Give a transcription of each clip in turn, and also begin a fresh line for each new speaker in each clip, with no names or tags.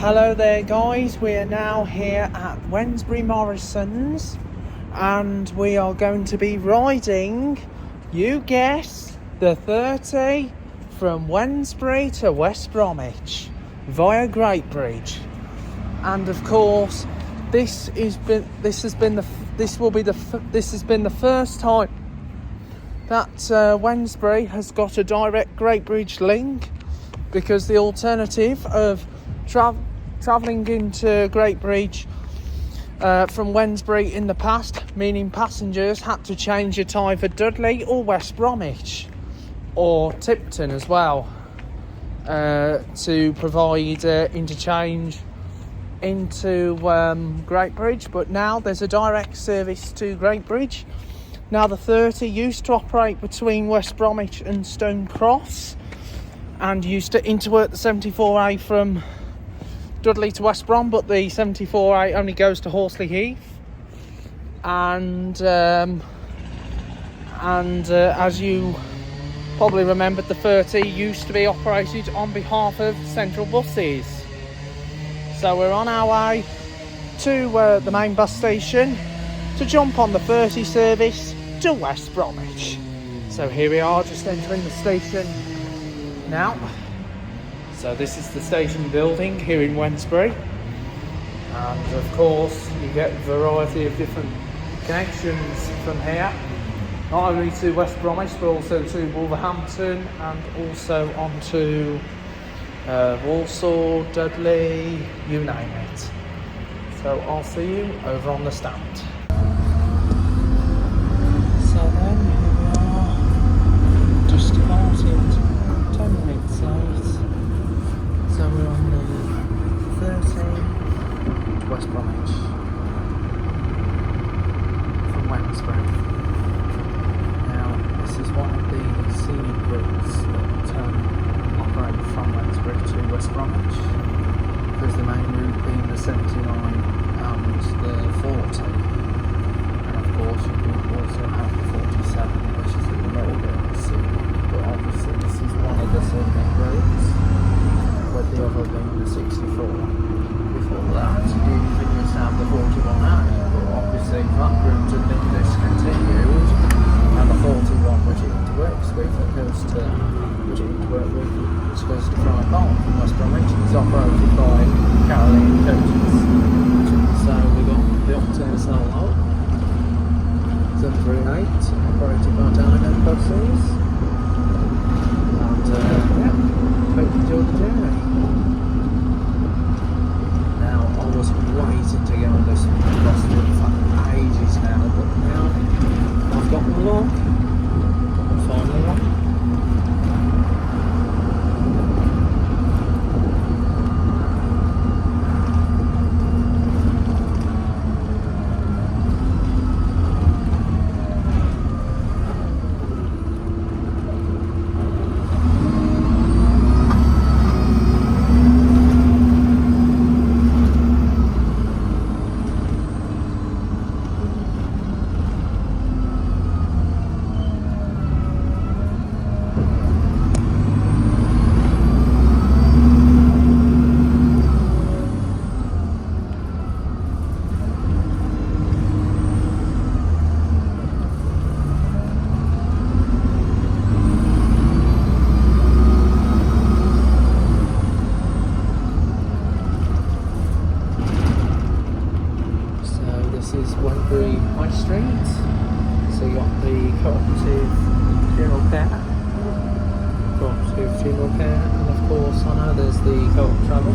Hello there guys, we are now here at Wednesbury Morrison's and we are going to be riding, you guess, the 30 from Wednesbury to West Bromwich via Great Bridge. And of course this has been the first time that Wednesbury has got a direct Great Bridge link, because the alternative of travelling into Great Bridge from Wednesbury in the past, meaning passengers had to change at either Dudley or West Bromwich or Tipton as well to provide interchange into Great Bridge. But now there's a direct service to Great Bridge. Now the 30 used to operate between West Bromwich and Stone Cross and used to interwork the 74A from Dudley to West Brom, but the 74A only goes to Horsley Heath. And as you probably remembered, the 30 used to be operated on behalf of Central Buses. So we're on our way to the main bus station to jump on the 30 service to West Bromwich. So here we are, just entering the station now. So this is the station building here in Wednesbury, and of course you get a variety of different connections from here, not only to West Bromwich but also to Wolverhampton and also onto Walsall, Dudley, you name it. So I'll see you over on the stand. So then here we are, just departed 10 minutes late. So we're on the 30 to West Bromwich from Wednesbury. Now this is one of the scenic routes that operate from Wednesbury to West Bromwich, because the main route being the 79 and the 40, and of course you can also have the 47, which is in the middle bit of the scenic, but obviously this is one of the scenic routes, with the other being the 64. Before that, you used to have the 41A, but obviously that route had been discontinued, and the 41, which it interworks with, which goes to Friar Park from West Bromwich, is operated by Caroline Coaches. So we've got the Octane Solo 738, operated by Dino Buses. And hope you enjoyed the journey. Now I was waiting to get on this bus route for ages now, but now I've got my luck. I'm finally on. This is Wednesbury High Street. So you got the cooperative funeral care, and of course I know there's the co-op travel.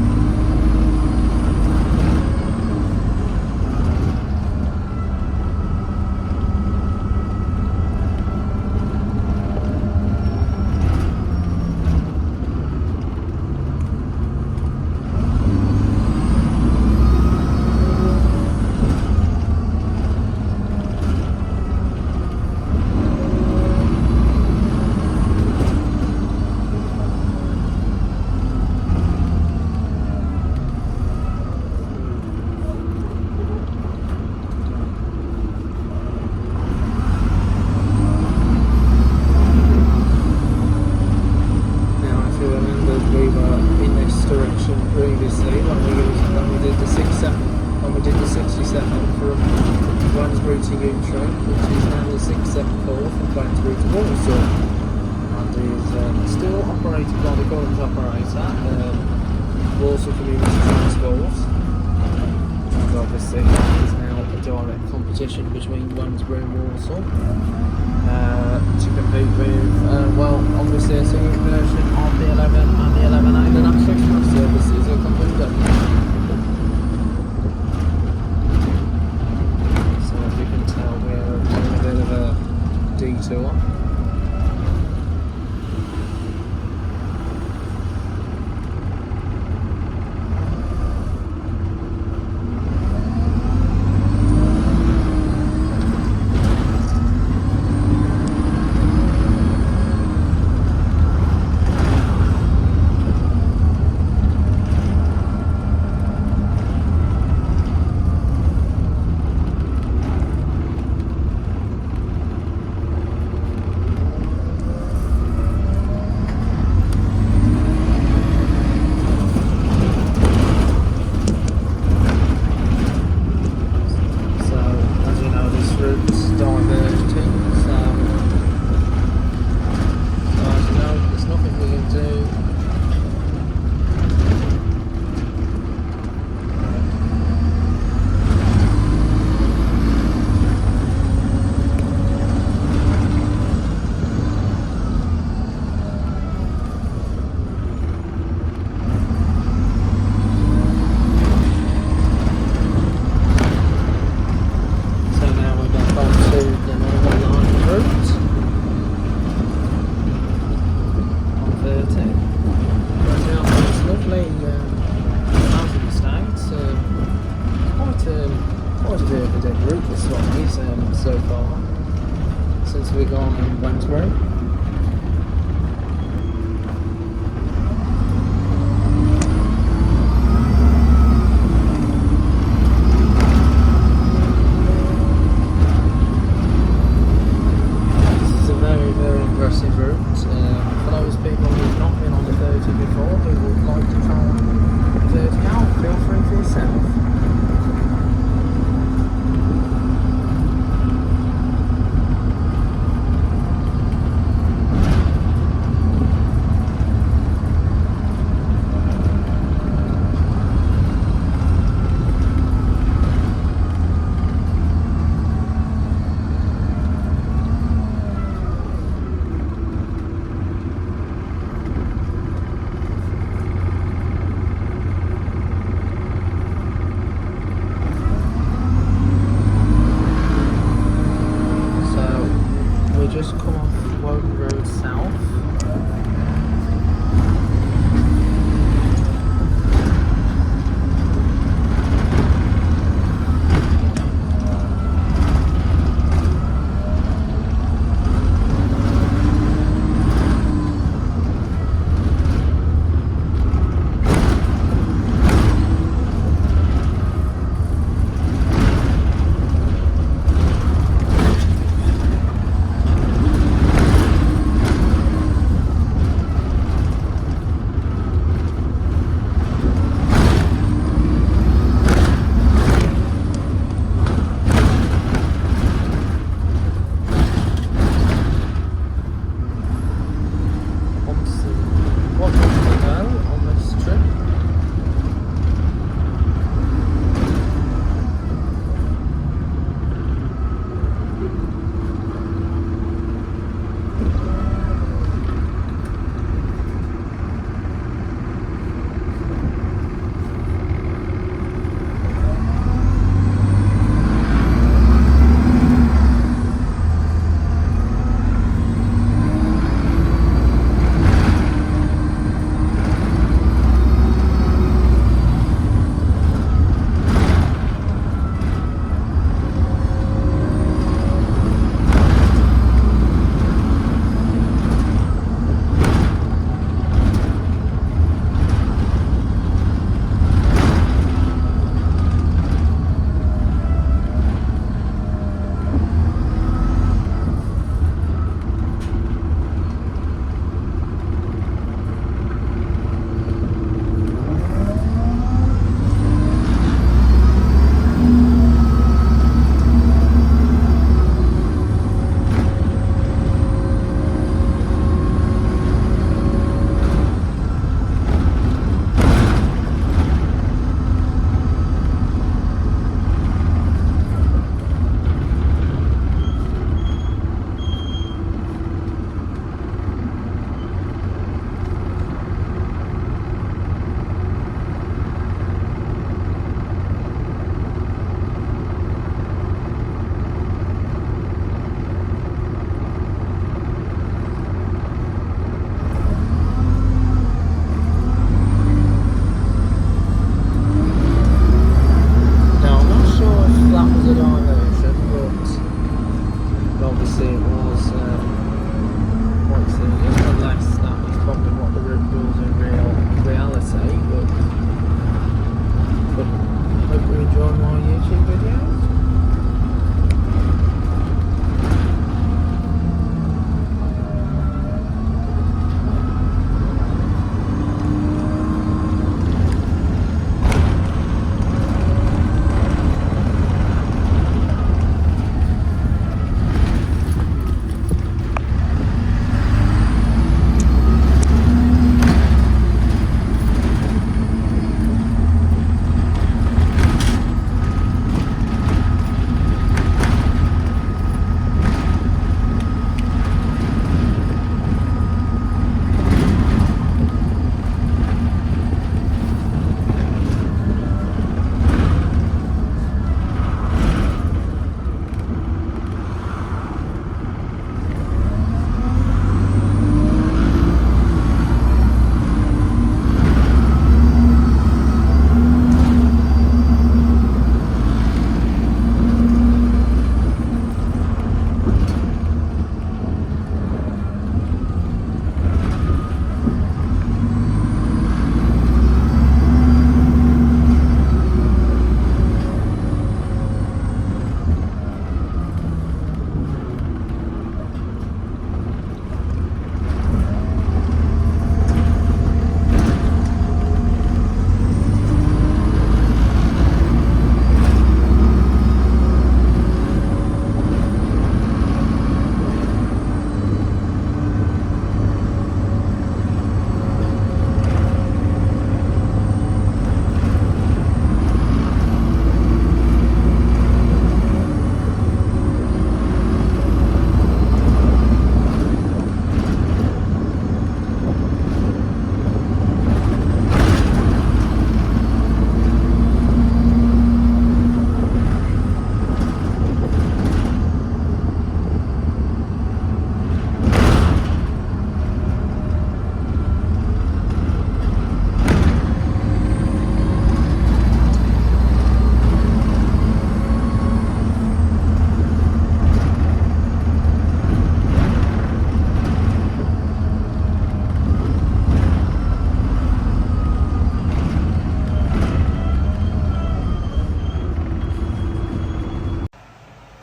did the 67 from Wednesbury to Utree, which is now the 674 from Wednesbury to Walsall, and is still operated by the current operator, Walsall Community Transport. And obviously that is now a direct competition between Wednesbury and Walsall to compete with, well, obviously a single version of the 11 and the 11A, the National Express services are completed. So as you can tell, we're doing a bit of a detour. So far since we've gone in Wednesbury. This is a very, very impressive route. For those people who've not been on the 30 before who would like to try the 30 out, feel free for yourself. Just come off Woden Road South.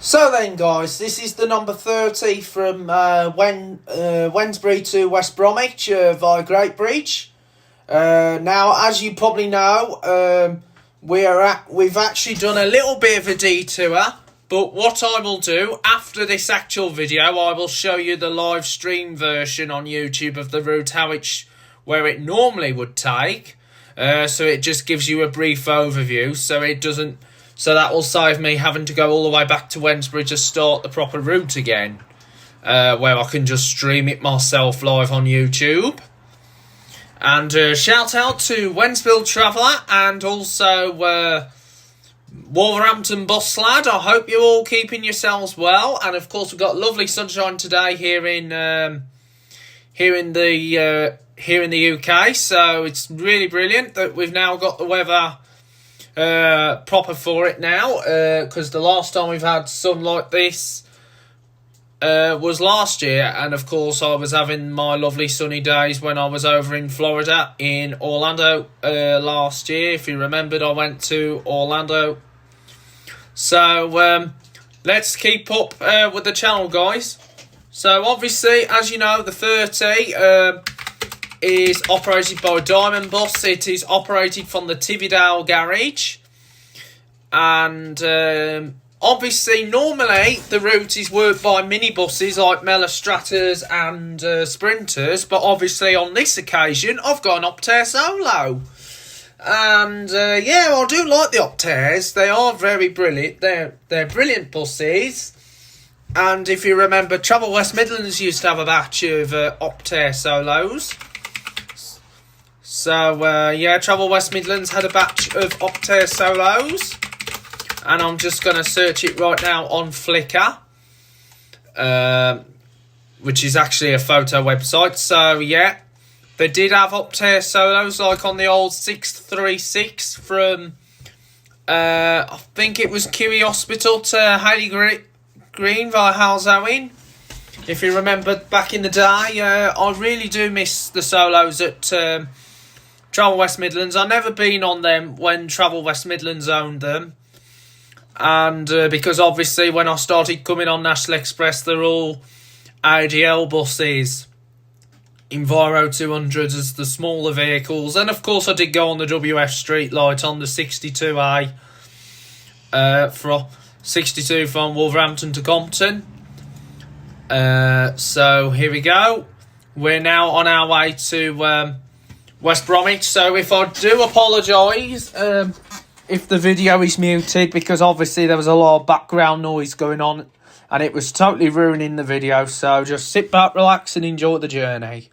So then, guys, this is the number 30 from Wednesbury to West Bromwich via Great Bridge. Now, as you probably know, we've actually done a little bit of a detour. But what I will do after this actual video, I will show you the live stream version on YouTube of the route where it normally would take. So it just gives you a brief overview. So that will save me having to go all the way back to Wednesbury to start the proper route again, where I can just stream it myself live on YouTube. And shout out to Wednesbury Traveller and also Wolverhampton Bus Lad. I hope you're all keeping yourselves well. And of course, we've got lovely sunshine today here in the UK. So it's really brilliant that we've now got the weather proper for it now, because the last time we've had sun like this was last year, and of course I was having my lovely sunny days when I was over in Florida, in Orlando last year. If you remembered, I went to Orlando. So let's keep up with the channel, guys. So obviously, as you know, the 30 is operated by Diamond Bus. It is operated from the Tividale garage. And obviously, normally, the route is worked by minibuses like Mellostrators and Sprinters. But obviously, on this occasion, I've got an Optare Solo. And yeah, I do like the Optares. They are very brilliant. They're brilliant buses. And if you remember, Travel West Midlands used to have a batch of Optare Solos. So, yeah, Travel West Midlands had a batch of Optare Solos. And I'm just going to search it right now on Flickr, which is actually a photo website. So, yeah, they did have Optare Solos, like on the old 636 from, I think it was Kiwi Hospital to Hayley Green via Halsowin. If you remember back in the day, I really do miss the Solos at Travel West Midlands. I've never been on them when Travel West Midlands owned them. And because obviously when I started coming on National Express, they're all ADL buses, Enviro 200s as the smaller vehicles. And of course I did go on the WF Street Light on the 62A, from 62 from Wolverhampton to Compton. So here we go. We're now on our way to West Bromwich. So if I do apologise if the video is muted, because obviously there was a lot of background noise going on and it was totally ruining the video. So just sit back, relax and enjoy the journey.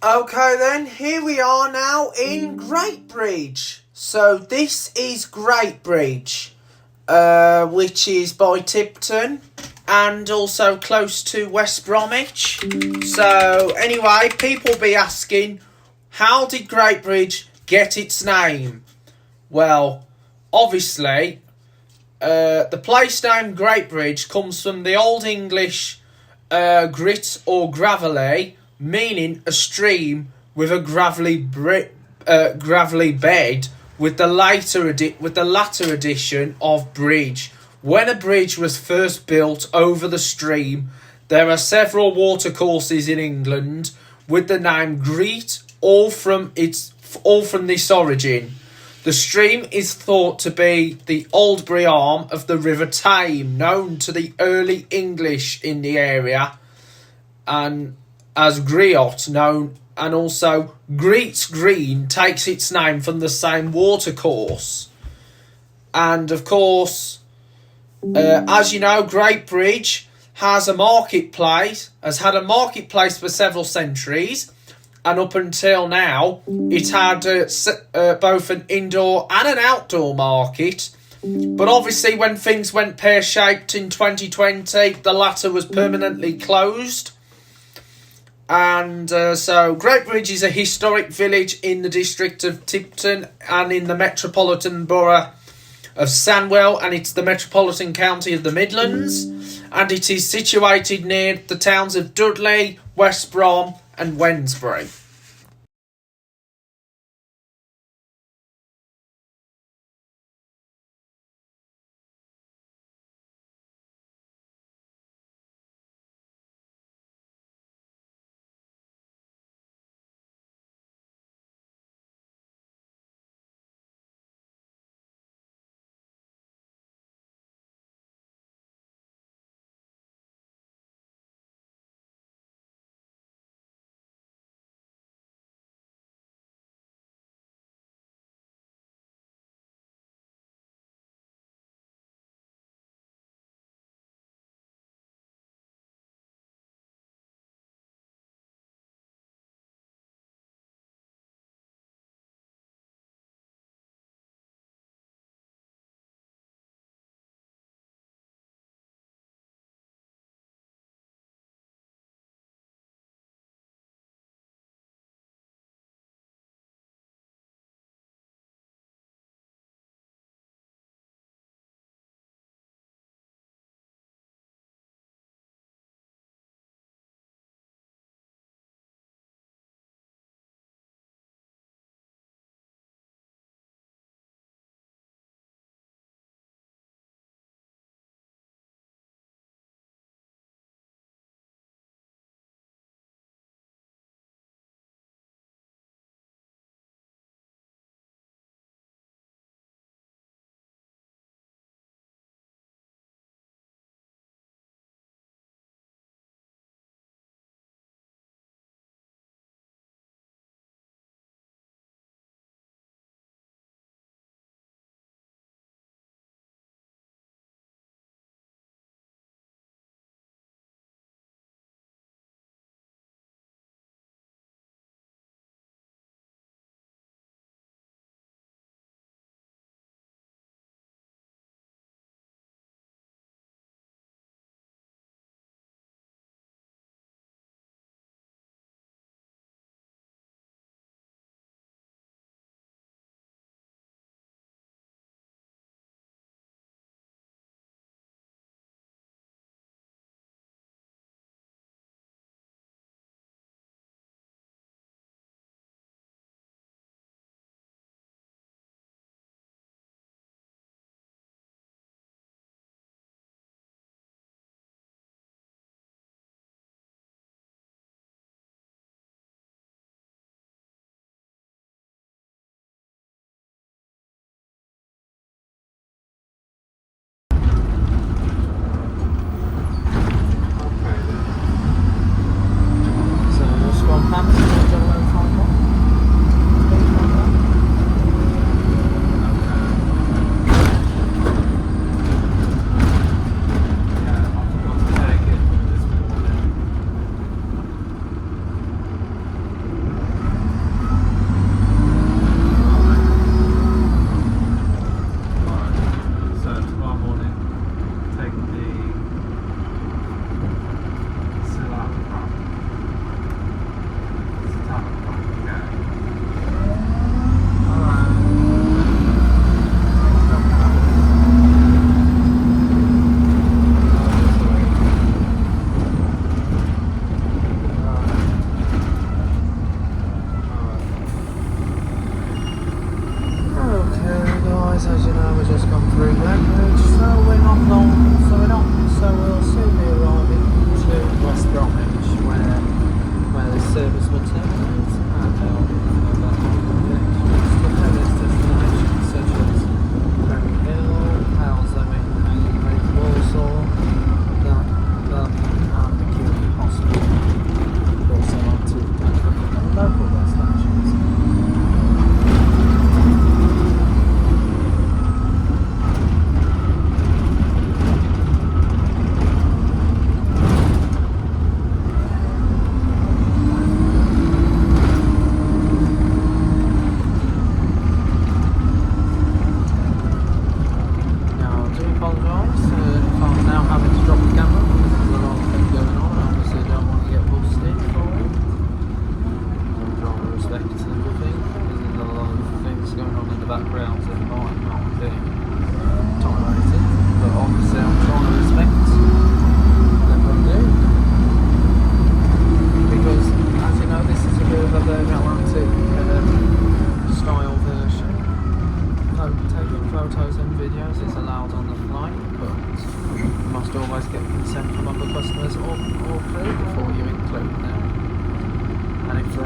Okay then, here we are now in Great Bridge. So this is Great Bridge, which is by Tipton and also close to West Bromwich. So anyway, people be asking, how did Great Bridge get its name? Well, obviously, the place name Great Bridge comes from the Old English grit or gravelly, meaning a stream with a gravelly bed, with the latter addition of bridge. When a bridge was first built over the stream, there are several watercourses in England with the name Great, all from this origin. The stream is thought to be the Oldbury arm of the River Tame, known to the early English in the area, and as Greot, known, and also Greet's Green takes its name from the same watercourse. And of course, as you know, Great Bridge has had a marketplace for several centuries, and up until now, it had both an indoor and an outdoor market. But obviously, when things went pear-shaped in 2020, the latter was permanently closed. And so Great Bridge is a historic village in the district of Tipton and in the metropolitan borough of Sandwell, and it's the metropolitan county of the Midlands, and it is situated near the towns of Dudley, West Brom and Wednesbury.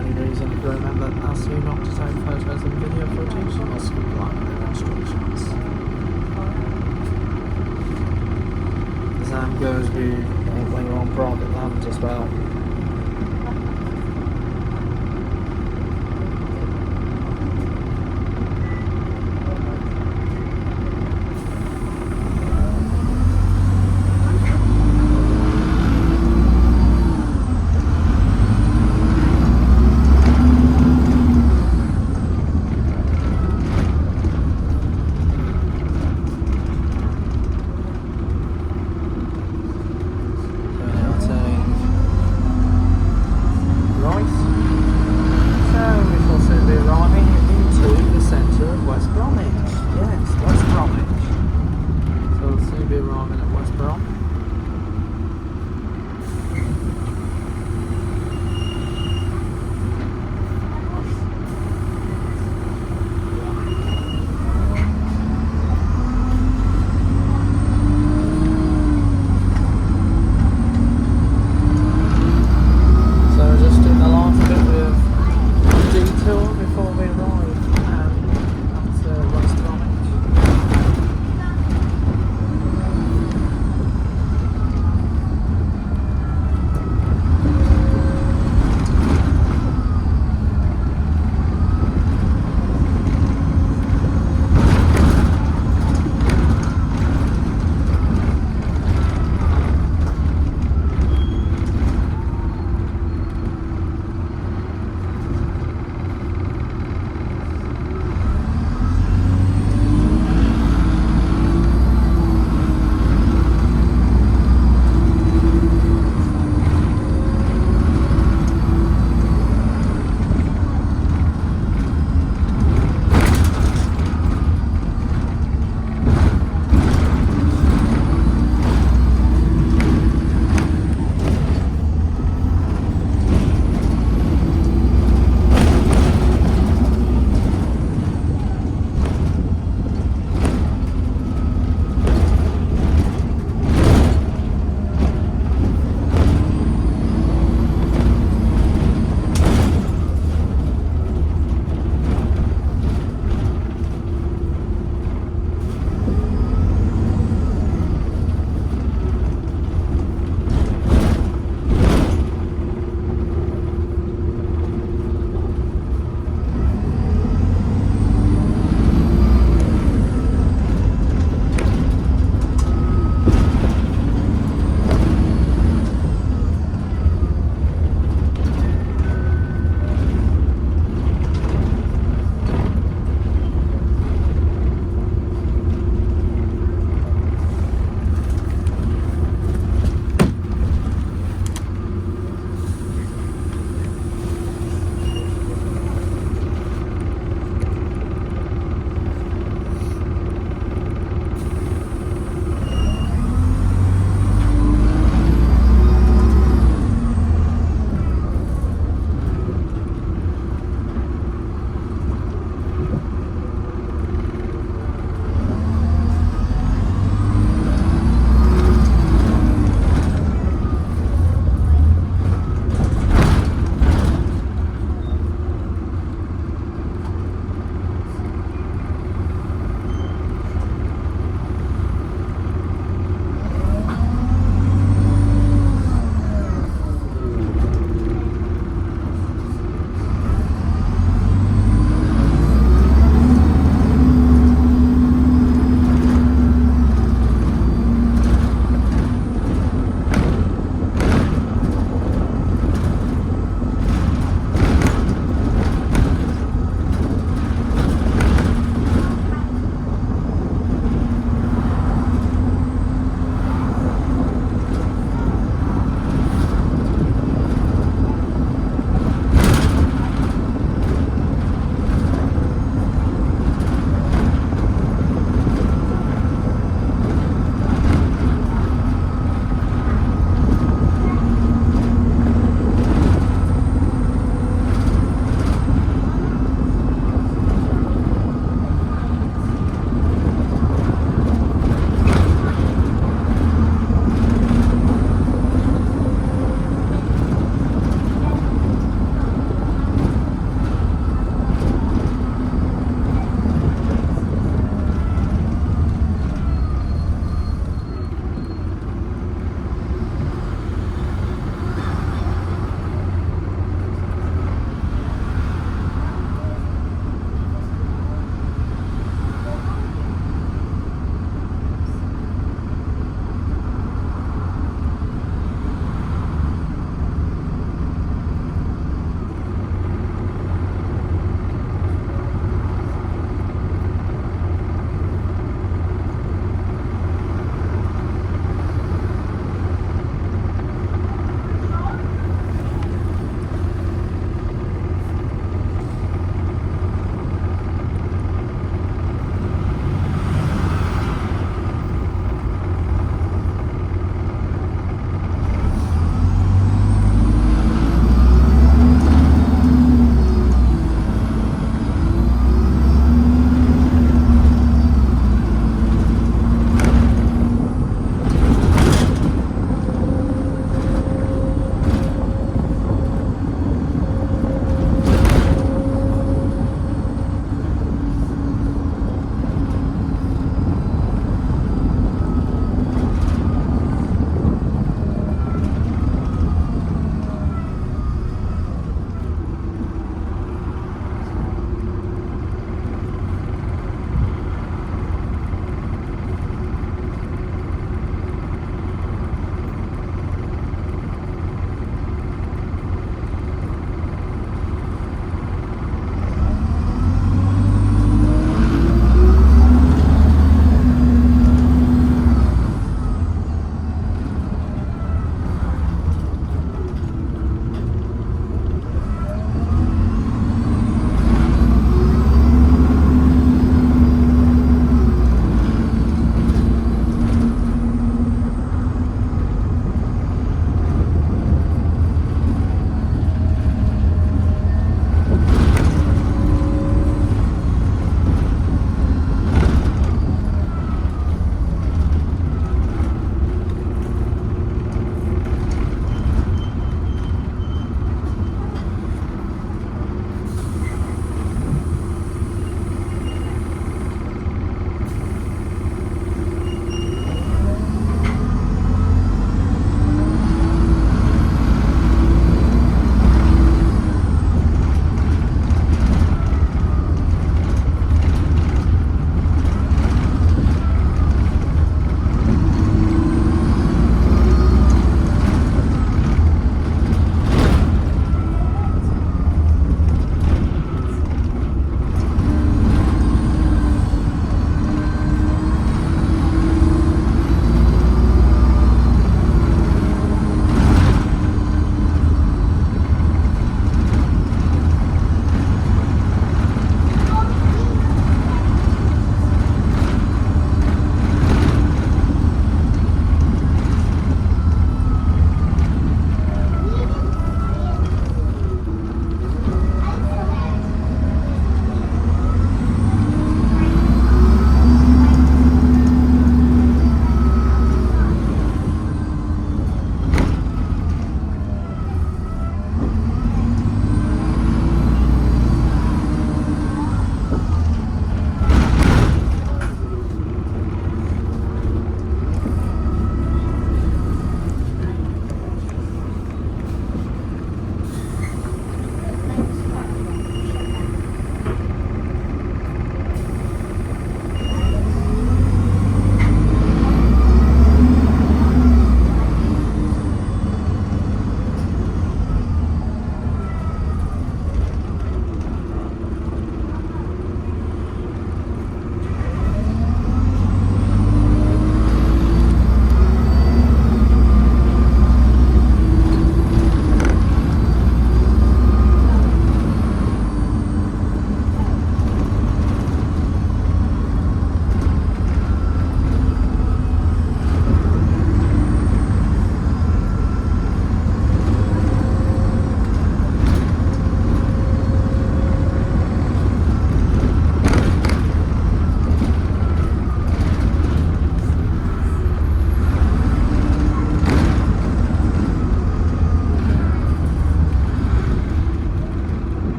any reason, remember that asks you not to take photos and video footage, you must comply with their instructions. The same goes with when you're on private land as well.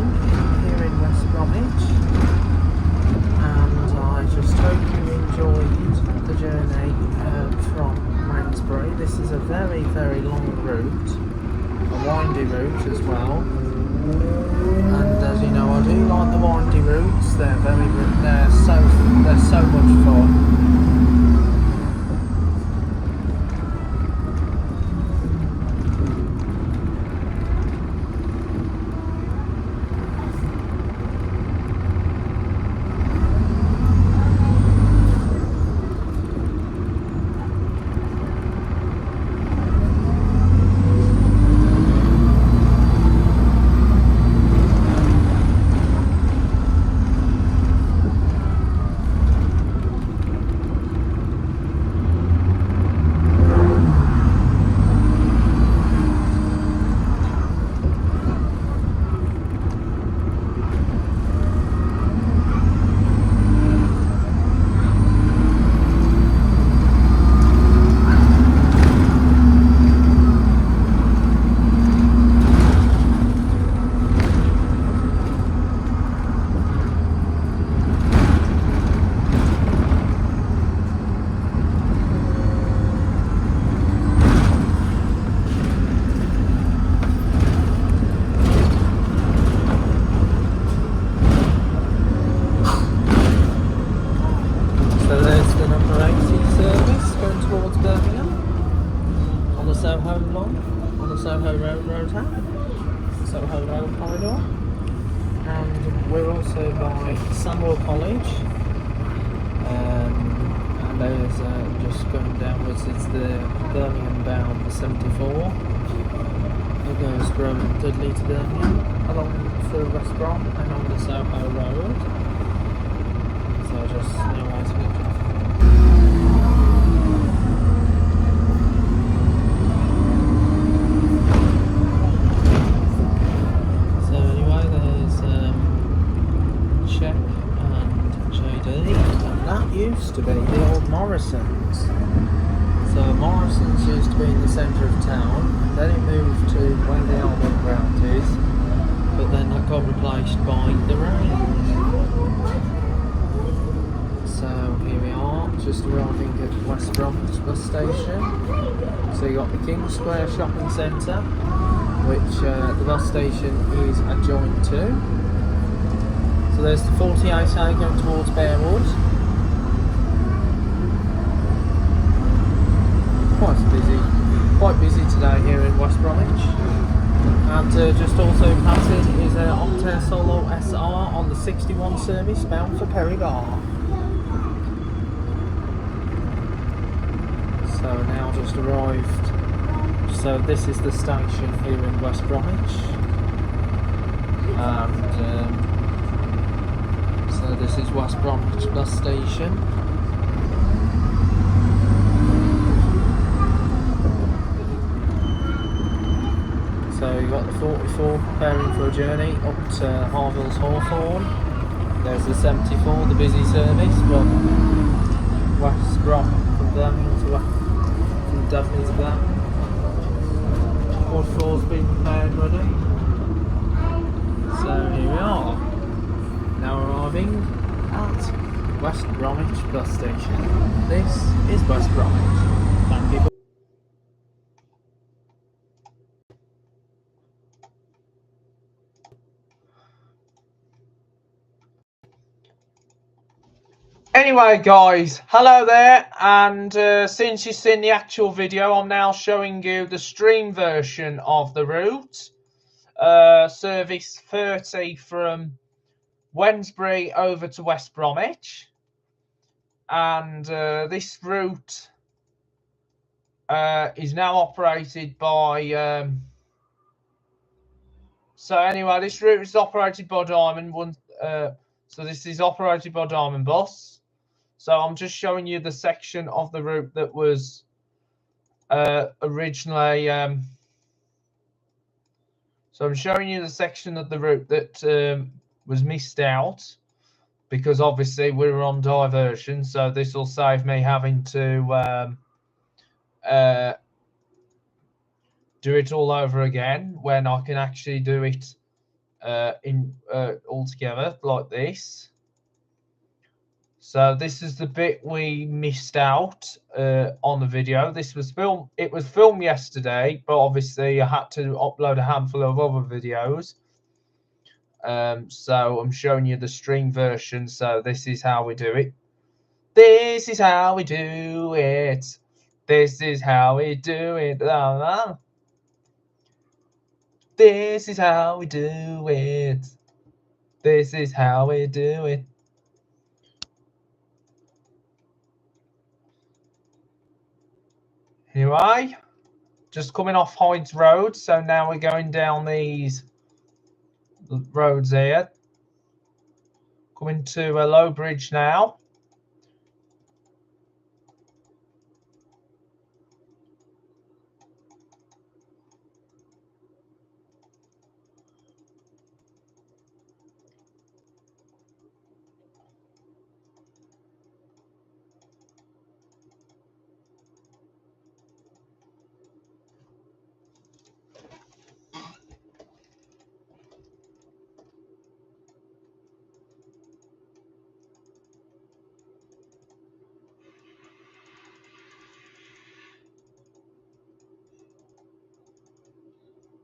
morning here in West Bromwich, and I just hope you enjoyed the journey from Wednesbury. This is a very, very long route, a windy route as well, and as you know, I do like the windy routes. They're so much fun. Soho Road Soho Road corridor, and we're also by Samuel College, and there's just going downwards is the Birmingham bound, the 74. It goes from Dudley to Birmingham along through West Brom and on the Soho Road. So just now waiting it. Used to be the old Morrison's. So Morrison's used to be in the centre of town, then it moved to where the old ground is, but then that got replaced by the Range. So here we are, just arriving at West Bromwich bus station. So you got the King Square shopping centre, which the bus station is adjoined to. So there's the 48A going towards Bearwood. Quite busy today here in West Bromwich, and just also passing is an Optare Solo SR on the 61 service bound for Perry Bar. So now just arrived. So this is the station here in West Bromwich, and so this is West Bromwich bus station. So you've got the 44 preparing for a journey up to Harville's Hawthorne. There's the 74, the busy service from West Brom, from Birmingham to from Dudley to Birmingham. 44's been prepared ready. So here we are, now arriving at West Bromwich bus station. This is West Bromwich. Thank you. Anyway guys, hello there, and since you've seen the actual video, I'm now showing you the stream version of the route. Service 30 from Wednesbury over to West Bromwich, and this route is now operated by so anyway, this route is operated by Diamond. So this is operated by Diamond Bus. So I'm just showing you the section of the route that was originally. So I'm showing you the section of the route that was missed out, because obviously we were on diversion. So this will save me having to do it all over again when I can actually do it
all together like this. So this is the bit we missed out on the video. This was filmed. It was filmed yesterday, but obviously I had to upload a handful of other videos. So I'm showing you the stream version. So this is how we do it. This is how we do it. This is how we do it. This is how we do it. This is how we do it. Anyway, just coming off Hyde's Road, so now we're going down these roads here. Coming to a low bridge now.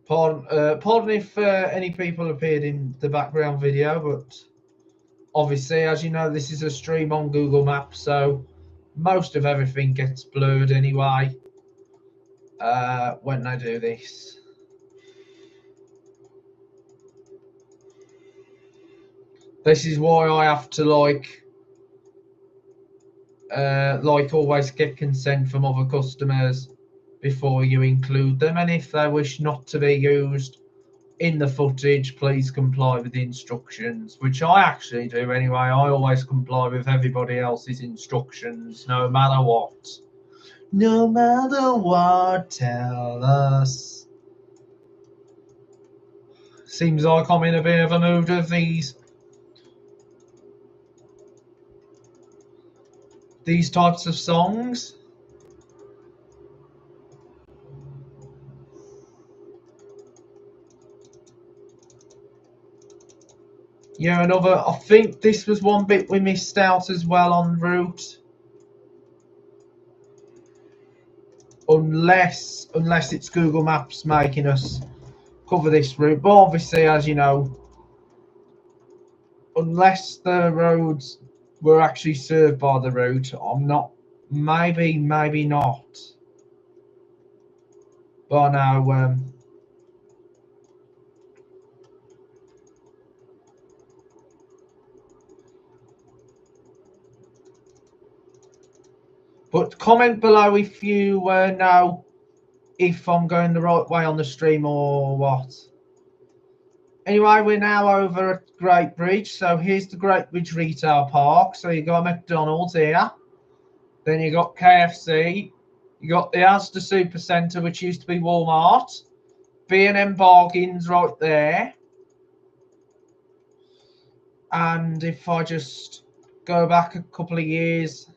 Pardon if any people appeared in the background video, but obviously, as you know, this is a stream on Google Maps, so most of everything gets blurred anyway when I do this. This is why I have to like always get consent from other customers before you include them, and if they wish not to be used in the footage, please comply with the instructions, which I actually do anyway. I always comply with everybody else's instructions, no matter what. No matter what, tell us. Seems like I'm in a bit of a mood of these types of songs. Yeah, I think this was one bit we missed out as well en route. Unless it's Google Maps making us cover this route. But obviously, as you know, unless the roads were actually served by the route, I'm not, maybe not. But now, but comment below if you know if I'm going the right way on the stream or what. Anyway, we're now over at Great Bridge. So here's the Great Bridge Retail Park. So you got McDonald's here. Then you got KFC. You got the Asda Supercentre, which used to be Walmart. B&M Bargains right there. And if I just go back a couple of years,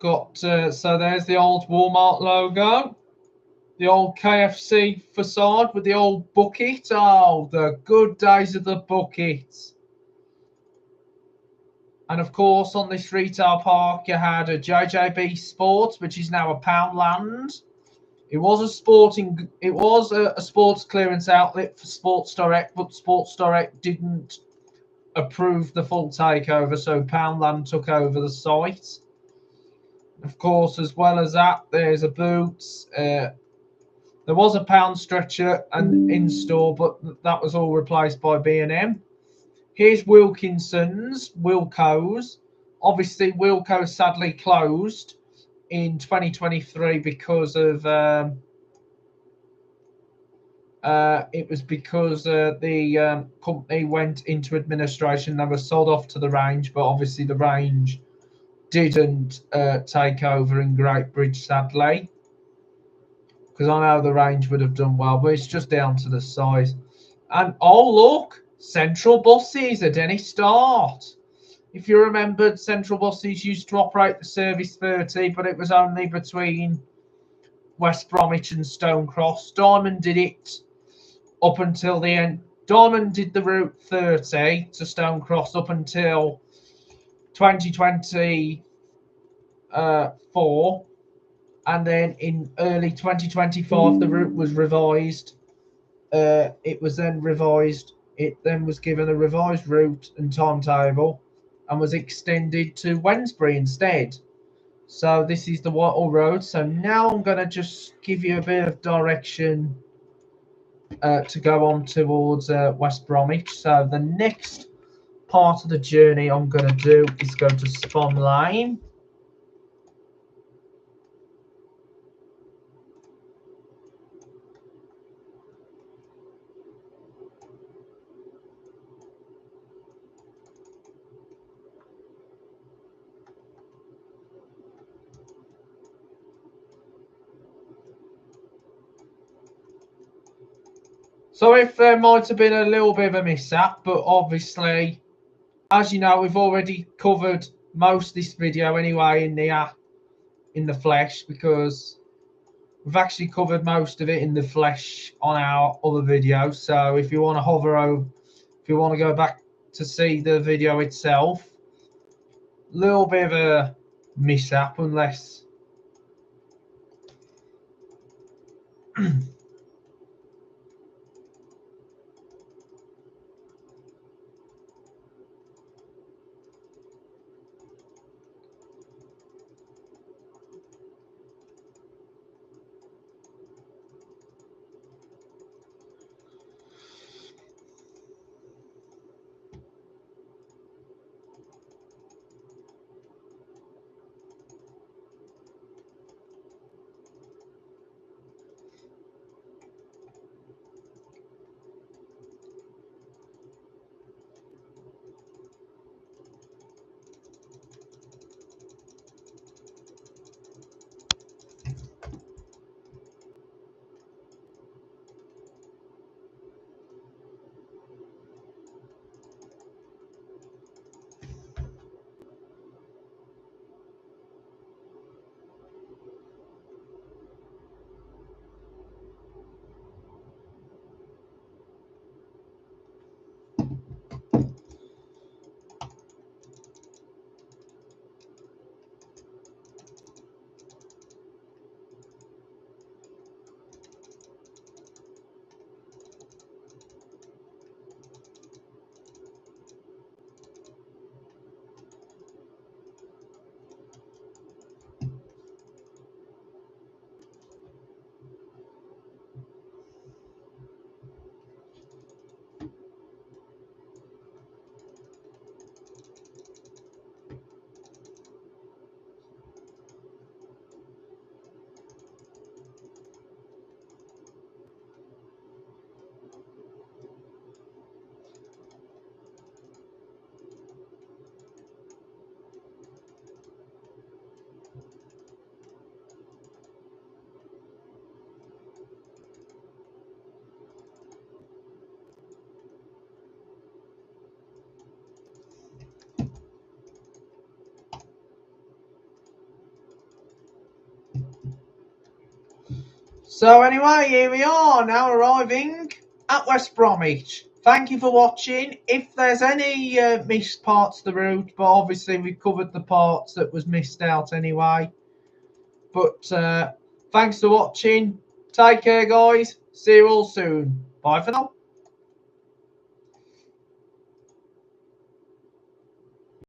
got so there's the old Walmart logo, the old KFC facade with the old bucket. Oh, the good days of the bucket. And of course, on this retail park, you had a JJB Sports, which is now a Poundland. It was a sports clearance outlet for Sports Direct, but Sports Direct didn't approve the full takeover, so Poundland took over the site. Of course, as well as that, there's a Boots. There was a Pound Stretcher and in store, but that was all replaced by B&M. Here's Wilkinson's, Wilko's. Obviously, Wilko sadly closed in 2023 because of it was because the company went into administration. They were sold off to the Range, but obviously the Range didn't take over in Great Bridge, sadly. Because I know the Range would have done well, but it's just down to the size. And oh look, Central Buses at any start. If you remembered, Central Buses used to operate the Service 30, but it was only between West Bromwich and Stone Cross. Diamond did it up until the end. Diamond did the route 30 to Stone Cross up until 2024, and then in early 2025 the route was revised. It was then revised. It then was given a revised route and timetable, and was extended to Wednesbury instead. So this is the Whitehall Road. So now I'm going to just give you a bit of direction to go on towards West Bromwich. So the next part of the journey I'm going to do is go to Spon Lane. So if there might have been a little bit of a mishap, but obviously, as you know, we've already covered most of this video anyway in the flesh, because we've actually covered most of it in the flesh on our other video. So if you want to hover over, if you want to go back to see the video itself, a little bit of a mishap, unless So anyway, here we are now arriving at West Bromwich. Thank you for watching. If there's any missed parts of the route, but obviously we covered the parts that was missed out anyway. But thanks for watching. Take care, guys. See you all soon. Bye for now.